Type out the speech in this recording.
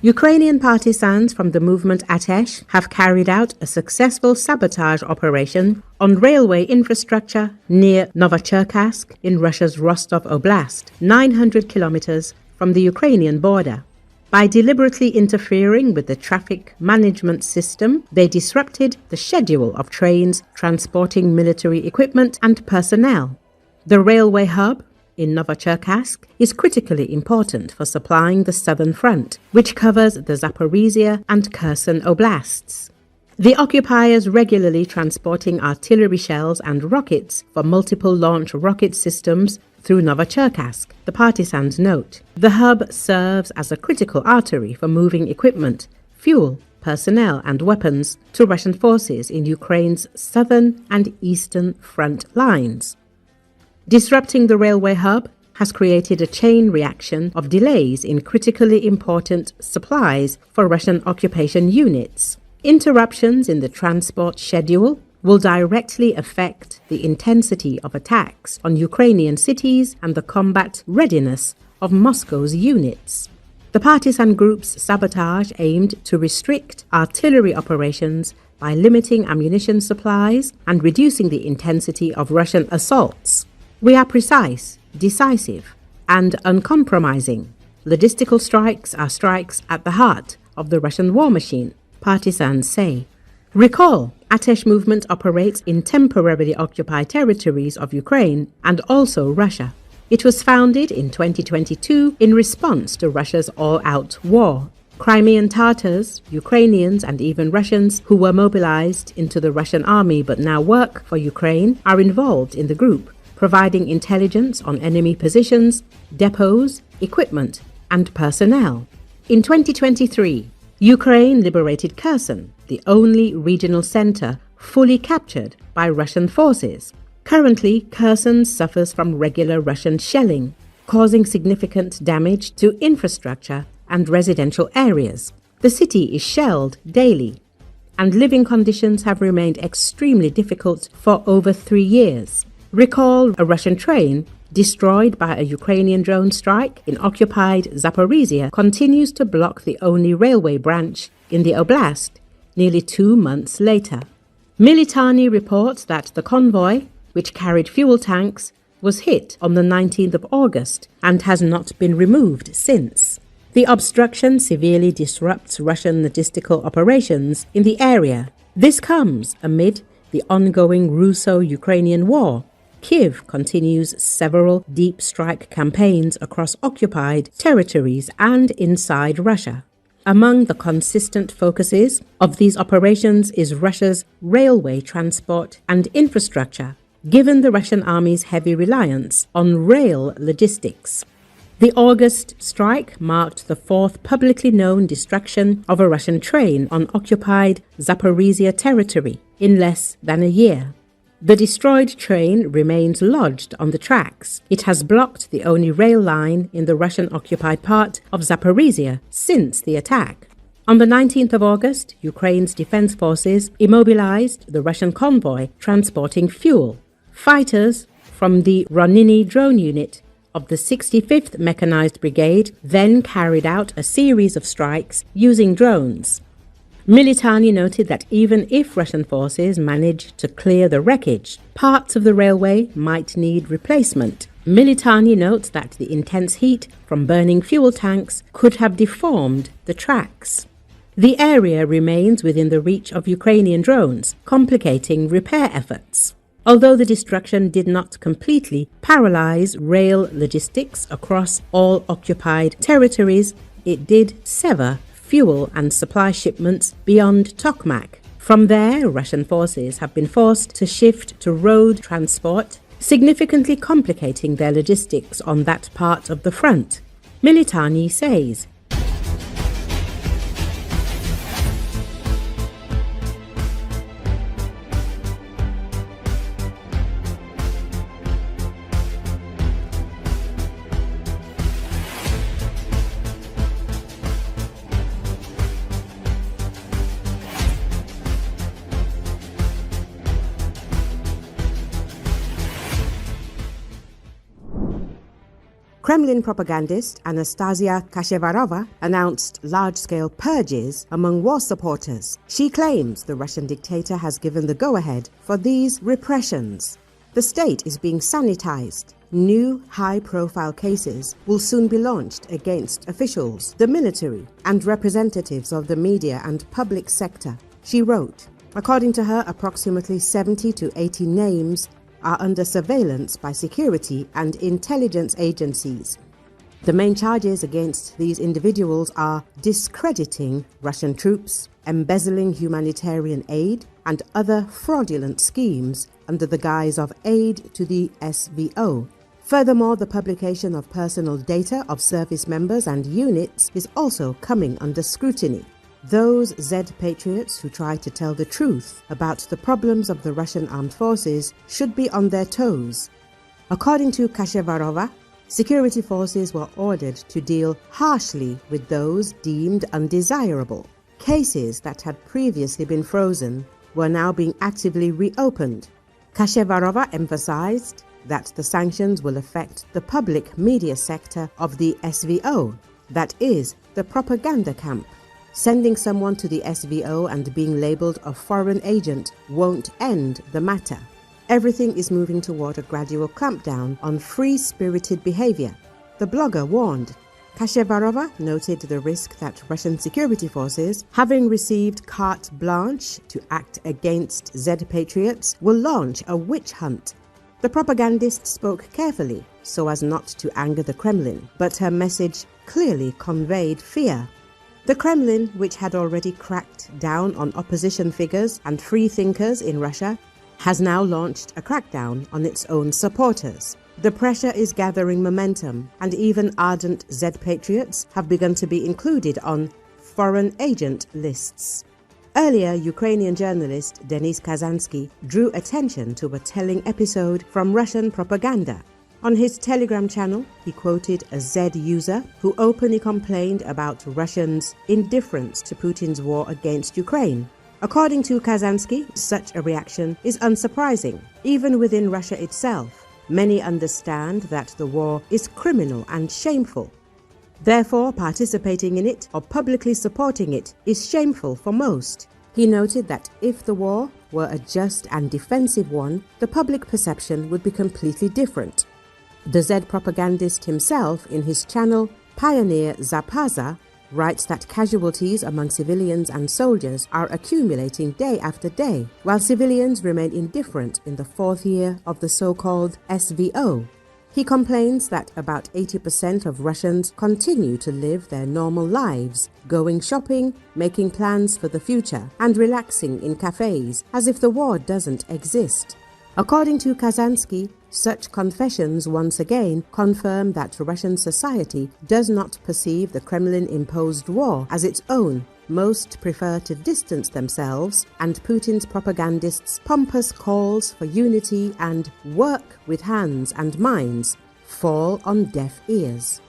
Ukrainian partisans from the movement Atesh have carried out a successful sabotage operation on railway infrastructure near Novocherkassk in Russia's Rostov Oblast, 900 kilometers from the Ukrainian border. By deliberately interfering with the traffic management system, they disrupted the schedule of trains transporting military equipment and personnel. The railway hub in Novocherkassk is critically important for supplying the southern front, which covers the Zaporizhzhia and Kherson oblasts. The occupiers regularly transporting artillery shells and rockets for multiple launch rocket systems through Novocherkassk, the partisans note. The hub serves as a critical artery for moving equipment, fuel, personnel and weapons to Russian forces in Ukraine's southern and eastern front lines. Disrupting the railway hub has created a chain reaction of delays in critically important supplies for Russian occupation units. Interruptions in the transport schedule will directly affect the intensity of attacks on Ukrainian cities and the combat readiness of Moscow's units. The partisan group's sabotage aimed to restrict artillery operations by limiting ammunition supplies and reducing the intensity of Russian assaults. We are precise, decisive, and uncompromising. Logistical strikes are strikes at the heart of the Russian war machine, partisans say. Recall, Atesh movement operates in temporarily occupied territories of Ukraine and also Russia. It was founded in 2022 in response to Russia's all-out war. Crimean Tatars, Ukrainians and even Russians who were mobilized into the Russian army but now work for Ukraine are involved in the group, providing intelligence on enemy positions, depots, equipment, and personnel. In 2023, Ukraine liberated Kherson, the only regional center fully captured by Russian forces. Currently, Kherson suffers from regular Russian shelling, causing significant damage to infrastructure and residential areas. The city is shelled daily, and living conditions have remained extremely difficult for over 3 years. Recall a Russian train destroyed by a Ukrainian drone strike in occupied Zaporizhzhia continues to block the only railway branch in the oblast nearly 2 months later. Militani reports that the convoy, which carried fuel tanks, was hit on the 19th of August and has not been removed since. The obstruction severely disrupts Russian logistical operations in the area. This comes amid the ongoing Russo-Ukrainian war. Kiev continues several deep strike campaigns across occupied territories and inside Russia. Among the consistent focuses of these operations is Russia's railway transport and infrastructure, given the Russian army's heavy reliance on rail logistics. The August strike marked the fourth publicly known destruction of a Russian train on occupied Zaporizhzhia territory in less than a year. The destroyed train remains lodged on the tracks. It has blocked the only rail line in the Russian-occupied part of Zaporizhzhia since the attack. On the 19th of August, Ukraine's defense forces immobilized the Russian convoy transporting fuel. Fighters from the Ronini drone unit of the 65th Mechanized Brigade then carried out a series of strikes using drones. Militani noted that even if Russian forces managed to clear the wreckage, parts of the railway might need replacement. Militani notes that the intense heat from burning fuel tanks could have deformed the tracks. The area remains within the reach of Ukrainian drones, complicating repair efforts. Although the destruction did not completely paralyze rail logistics across all occupied territories, it did sever fuel and supply shipments beyond Tokmak. From there, Russian forces have been forced to shift to road transport, significantly complicating their logistics on that part of the front. Militani says. Kremlin propagandist Anastasia Kashevarova announced large-scale purges among war supporters. She claims the Russian dictator has given the go-ahead for these repressions. The state is being sanitized. New high-profile cases will soon be launched against officials, the military, and representatives of the media and public sector, she wrote. According to her, approximately 70 to 80 names are under surveillance by security and intelligence agencies. The main charges against these individuals are discrediting Russian troops, embezzling humanitarian aid, and other fraudulent schemes under the guise of aid to the SVO. Furthermore, the publication of personal data of service members and units is also coming under scrutiny. Those Z patriots who try to tell the truth about the problems of the Russian armed forces should be on their toes. According to Kashevarova, security forces were ordered to deal harshly with those deemed undesirable. Cases that had previously been frozen were now being actively reopened. Kashevarova emphasized that the sanctions will affect the public media sector of the SVO, that is, the propaganda camp. Sending someone to the SVO and being labeled a foreign agent won't end the matter. Everything is moving toward a gradual clampdown on free-spirited behavior, the blogger warned. Kashevarova noted the risk that Russian security forces, having received carte blanche to act against Z patriots, will launch a witch hunt. The propagandist spoke carefully so as not to anger the Kremlin, but her message clearly conveyed fear. The Kremlin, which had already cracked down on opposition figures and free thinkers in Russia, has now launched a crackdown on its own supporters. The pressure is gathering momentum, and even ardent Z patriots have begun to be included on foreign agent lists. Earlier, Ukrainian journalist Denis Kazansky drew attention to a telling episode from Russian propaganda. On his Telegram channel, he quoted a Z user who openly complained about Russians' indifference to Putin's war against Ukraine. According to Kazansky, such a reaction is unsurprising. Even within Russia itself, many understand that the war is criminal and shameful. Therefore, participating in it or publicly supporting it is shameful for most. He noted that if the war were a just and defensive one, the public perception would be completely different. The Z propagandist himself, in his channel Pioneer Zaporizhzhia, writes that casualties among civilians and soldiers are accumulating day after day, while civilians remain indifferent in the fourth year of the so-called SVO. He complains that about 80% of Russians continue to live their normal lives, going shopping, making plans for the future, and relaxing in cafes as if the war doesn't exist. According to Kazansky, such confessions once again confirm that Russian society does not perceive the Kremlin-imposed war as its own. Most prefer to distance themselves, and Putin's propagandists' pompous calls for unity and work with hands and minds fall on deaf ears.